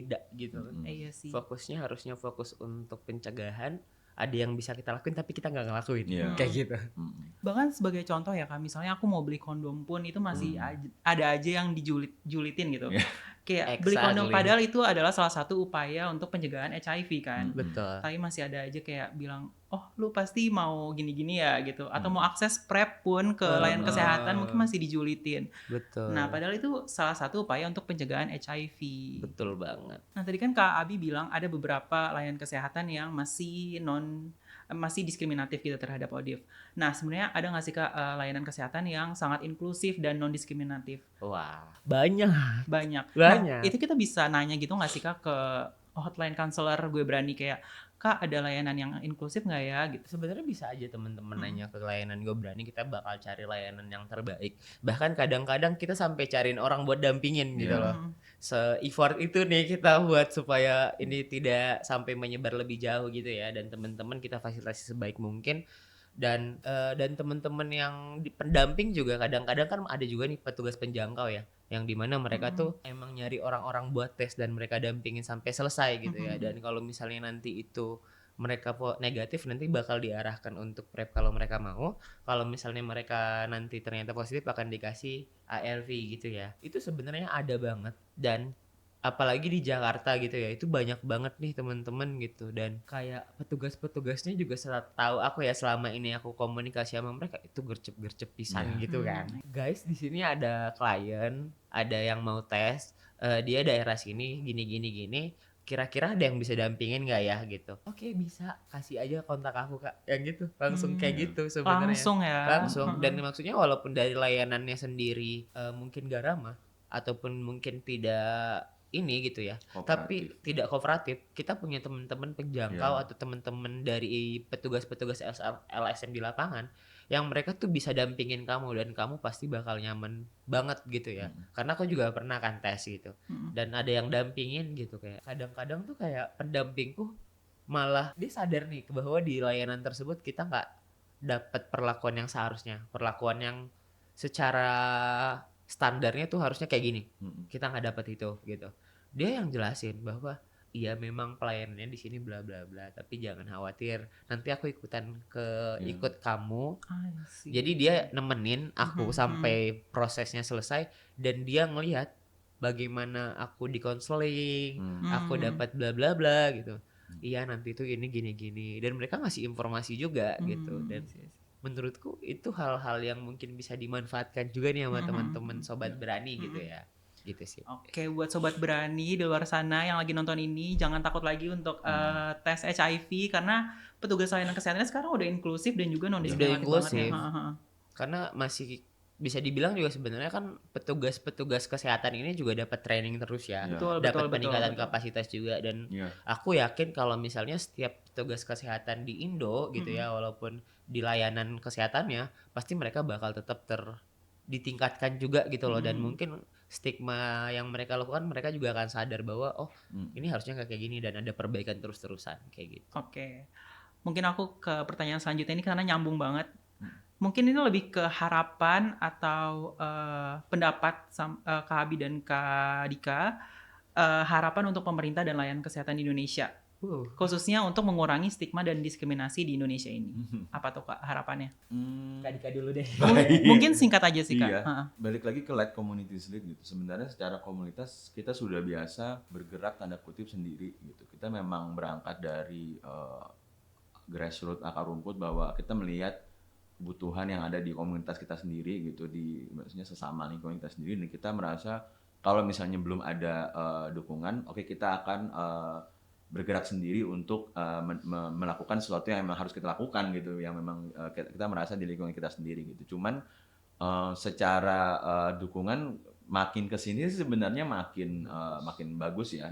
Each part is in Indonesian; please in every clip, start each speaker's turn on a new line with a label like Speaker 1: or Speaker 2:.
Speaker 1: beda gitu kan.
Speaker 2: Iya sih.
Speaker 1: Fokusnya harusnya fokus untuk pencegahan, ada yang bisa kita lakuin tapi kita nggak ngelakuin.
Speaker 3: Iya.
Speaker 1: Kayak gitu.
Speaker 2: Bahkan sebagai contoh ya Kak, misalnya aku mau beli kondom pun itu masih ada aja yang dijulitin gitu.
Speaker 3: Iya.
Speaker 2: Kayak beli kondom
Speaker 1: Exactly.
Speaker 2: padahal itu adalah salah satu upaya untuk pencegahan HIV kan.
Speaker 1: Betul.
Speaker 2: Tapi masih ada aja kayak bilang, oh lu pasti mau gini-gini ya gitu. Atau mau akses PrEP pun ke layanan kesehatan mungkin masih dijulitin.
Speaker 1: Betul.
Speaker 2: Nah padahal itu salah satu upaya untuk pencegahan HIV.
Speaker 1: Betul banget.
Speaker 2: Nah tadi kan Kak Abi bilang ada beberapa layanan kesehatan yang masih diskriminatif gitu terhadap ODIF. Nah sebenarnya ada nggak sih Kak layanan kesehatan yang sangat inklusif dan non diskriminatif?
Speaker 1: Wah, banyak.
Speaker 2: Banyak.
Speaker 1: Banyak.
Speaker 2: Nah itu kita bisa nanya gitu nggak sih Kak ke hotline counselor Gue Berani kayak Kak ada layanan yang inklusif nggak ya gitu?
Speaker 1: Sebenarnya bisa aja teman-teman nanya ke layanan Gue Berani, kita bakal cari layanan yang terbaik. Bahkan kadang-kadang kita sampai cariin orang buat dampingin gitu loh. Se-effort itu nih kita buat supaya ini tidak sampai menyebar lebih jauh gitu ya, dan teman-teman kita fasilitasi sebaik mungkin. Dan teman-teman yang pendamping juga kadang-kadang kan ada juga nih petugas penjangkau ya, yang dimana mereka tuh emang nyari orang-orang buat tes dan mereka dampingin sampai selesai gitu ya. Dan kalau misalnya nanti itu mereka negatif, nanti bakal diarahkan untuk PrEP kalau mereka mau. Kalau misalnya mereka nanti ternyata positif, akan dikasih ARV gitu ya. Itu sebenarnya ada banget, dan apalagi di Jakarta gitu ya, itu banyak banget nih teman-teman gitu. Dan kayak petugas-petugasnya juga tahu aku ya, selama ini aku komunikasi sama mereka itu gercep-gercep pisan gitu kan. Guys, di sini ada klien, ada yang mau tes, dia daerah sini gini, kira-kira ada yang bisa dampingin nggak ya gitu. Oke, bisa, kasih aja kontak aku Kak, yang gitu. Langsung kayak gitu sebenarnya.
Speaker 2: Langsung ya.
Speaker 1: Langsung. Dan maksudnya walaupun dari layanannya sendiri mungkin gak ramah ataupun mungkin tidak ini gitu ya, tapi tidak kooperatif, kita punya teman-teman penjangkau atau teman-teman dari petugas-petugas LSM di lapangan yang mereka tuh bisa dampingin kamu, dan kamu pasti bakal nyaman banget gitu ya. Karena aku juga pernah kan tes gitu, dan ada yang dampingin gitu. Kayak kadang-kadang tuh kayak pendampingku malah dia sadar nih bahwa di layanan tersebut kita nggak dapat perlakuan yang seharusnya, perlakuan yang secara standarnya tuh harusnya kayak gini, kita nggak dapat itu gitu. Dia yang jelasin bahwa iya memang pelayanannya di sini bla bla bla, tapi jangan khawatir, nanti aku ikut kamu. Jadi dia nemenin aku sampai prosesnya selesai, dan dia ngelihat bagaimana aku dikonseling, aku dapat bla bla bla gitu. Iya nanti tuh ini gini, dan mereka ngasih informasi juga gitu. Dan menurutku itu hal-hal yang mungkin bisa dimanfaatkan juga nih sama teman-teman Sobat Berani gitu ya. Gitu sih.
Speaker 2: Oke, buat Sobat Berani di luar sana yang lagi nonton ini, jangan takut lagi untuk tes HIV, karena petugas layanan kesehatannya sekarang udah inklusif dan juga non diskriminatif banget ya.
Speaker 1: Karena masih bisa dibilang juga sebenarnya kan petugas-petugas kesehatan ini juga dapat training terus ya. Dapat peningkatan kapasitas juga. Dan aku yakin kalau misalnya setiap petugas kesehatan di Indo gitu ya, walaupun di layanan kesehatannya, pasti mereka bakal tetap ditingkatkan juga gitu loh. Dan mungkin stigma yang mereka lakukan, mereka juga akan sadar bahwa oh ini harusnya nggak kayak gini, dan ada perbaikan terus-terusan kayak gitu.
Speaker 2: Oke. Mungkin aku ke pertanyaan selanjutnya ini karena nyambung banget. Mungkin ini lebih ke harapan atau pendapat Kak Abi dan Kak Dika, harapan untuk pemerintah dan layanan kesehatan di Indonesia, khususnya untuk mengurangi stigma dan diskriminasi di Indonesia ini. Apa tuh Kak harapannya?
Speaker 1: Kak Dika dulu deh.
Speaker 2: Mungkin singkat aja sih Kak.
Speaker 3: Iya. Balik lagi ke Light Communities Lead gitu. Sebenarnya secara komunitas kita sudah biasa bergerak tanda kutip sendiri gitu. Kita memang berangkat dari grassroots, akar rumput, bahwa kita melihat kebutuhan yang ada di komunitas kita sendiri gitu, maksudnya sesama lingkungan kita sendiri, dan kita merasa kalau misalnya belum ada dukungan, oke, kita akan bergerak sendiri untuk melakukan sesuatu yang memang harus kita lakukan gitu, yang memang kita merasa di lingkungan kita sendiri gitu. Cuman secara dukungan makin kesini sebenarnya makin bagus ya.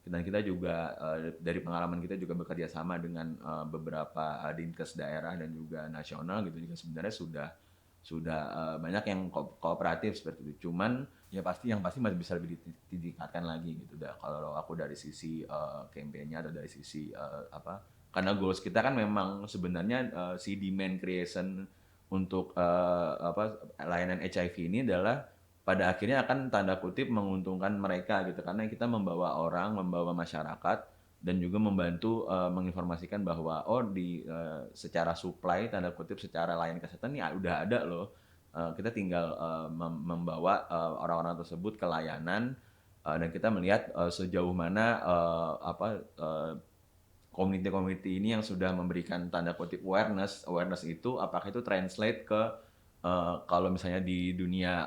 Speaker 3: Dan kita juga dari pengalaman kita juga bekerja sama dengan beberapa dinkes daerah dan juga nasional gitu, juga sebenarnya sudah banyak yang kooperatif seperti itu. Cuman ya yang pasti masih bisa lebih ditingkatkan lagi gitu. Kalau aku dari sisi campaign-nya atau dari sisi karena goals kita kan memang sebenarnya si demand creation untuk layanan HIV ini adalah pada akhirnya akan tanda kutip menguntungkan mereka gitu, karena kita membawa orang, membawa masyarakat, dan juga membantu menginformasikan bahwa secara supply tanda kutip secara layanan kesehatan ini udah ada loh. Kita tinggal membawa orang-orang tersebut ke layanan, dan kita melihat sejauh mana community ini yang sudah memberikan tanda kutip awareness itu apakah itu translate ke kalau misalnya di dunia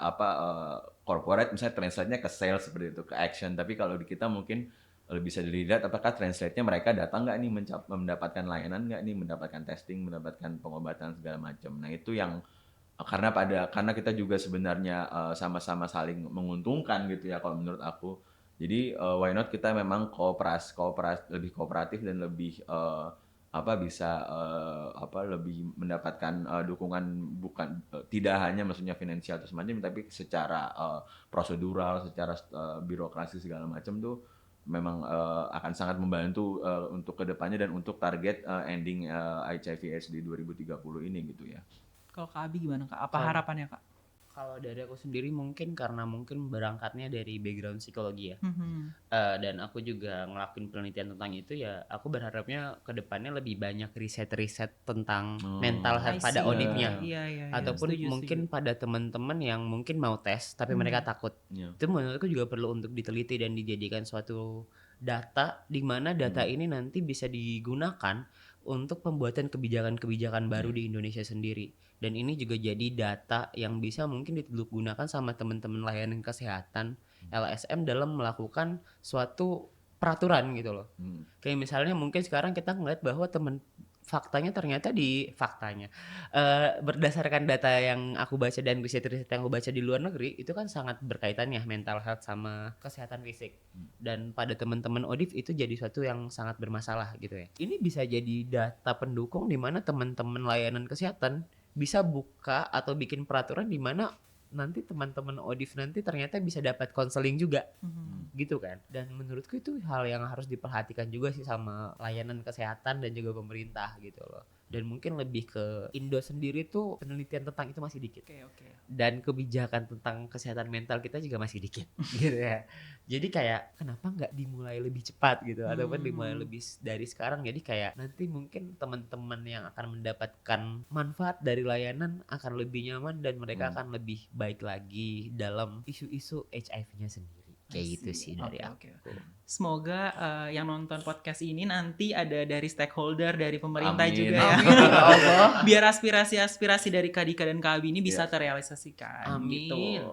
Speaker 3: corporate misalnya translate-nya ke sales seperti itu, ke action. Tapi kalau di kita mungkin lebih bisa dilihat apakah translate-nya mereka datang nggak nih mendapatkan layanan nggak nih, mendapatkan testing, mendapatkan pengobatan segala macam. Nah itu yang karena kita juga sebenarnya sama-sama saling menguntungkan gitu ya kalau menurut aku. Jadi why not kita memang lebih kooperatif dan lebih lebih mendapatkan dukungan, bukan tidak hanya maksudnya finansial atau semacam, tapi secara prosedural, secara birokrasi segala macam tuh memang akan sangat membantu untuk kedepannya dan untuk target ending HIV/AIDS di 2030 ini gitu ya.
Speaker 2: Kalau Kak Abi gimana Kak? Apa harapannya Kak?
Speaker 1: Kalau dari aku sendiri mungkin karena berangkatnya dari background psikologi ya. Dan aku juga ngelakuin penelitian tentang itu ya, aku berharapnya ke depannya lebih banyak riset-riset tentang mental health pada ODIP-nya.
Speaker 2: Iya.
Speaker 1: Ataupun mungkin pada teman-teman yang mungkin mau tes tapi mereka takut. Itu menurutku juga perlu untuk diteliti dan dijadikan suatu data di mana data ini nanti bisa digunakan untuk pembuatan kebijakan-kebijakan baru di Indonesia sendiri. Dan ini juga jadi data yang bisa mungkin digunakan sama teman-teman layanan kesehatan LSM dalam melakukan suatu peraturan gitu loh. Kayak misalnya mungkin sekarang kita ngeliat bahwa berdasarkan data yang aku baca dan riset-riset yang aku baca di luar negeri, itu kan sangat berkaitan ya mental health sama kesehatan fisik. Dan pada teman-teman ODIF itu jadi suatu yang sangat bermasalah gitu ya. Ini bisa jadi data pendukung di mana teman-teman layanan kesehatan bisa buka atau bikin peraturan di mana nanti teman-teman ODIF nanti ternyata bisa dapat konseling juga. Gitu kan. Dan menurutku itu hal yang harus diperhatikan juga sih sama layanan kesehatan dan juga pemerintah gitu loh. Dan mungkin lebih ke Indo sendiri tuh penelitian tentang itu masih dikit.
Speaker 2: Oke.
Speaker 1: Dan kebijakan tentang kesehatan mental kita juga masih dikit gitu ya. Jadi kayak kenapa nggak dimulai lebih cepat gitu, ataupun dimulai lebih dari sekarang. Jadi kayak nanti mungkin teman-teman yang akan mendapatkan manfaat dari layanan akan lebih nyaman dan mereka akan lebih baik lagi dalam isu-isu HIV-nya sendiri. Kayak gitu sih dari aku.
Speaker 2: Semoga yang nonton podcast ini nanti ada dari stakeholder dari pemerintah juga ya.
Speaker 1: Allah.
Speaker 2: Biar aspirasi-aspirasi dari Kak Dika dan Kak Abi ini bisa terrealisasikan.
Speaker 1: Amin.
Speaker 2: Gitu.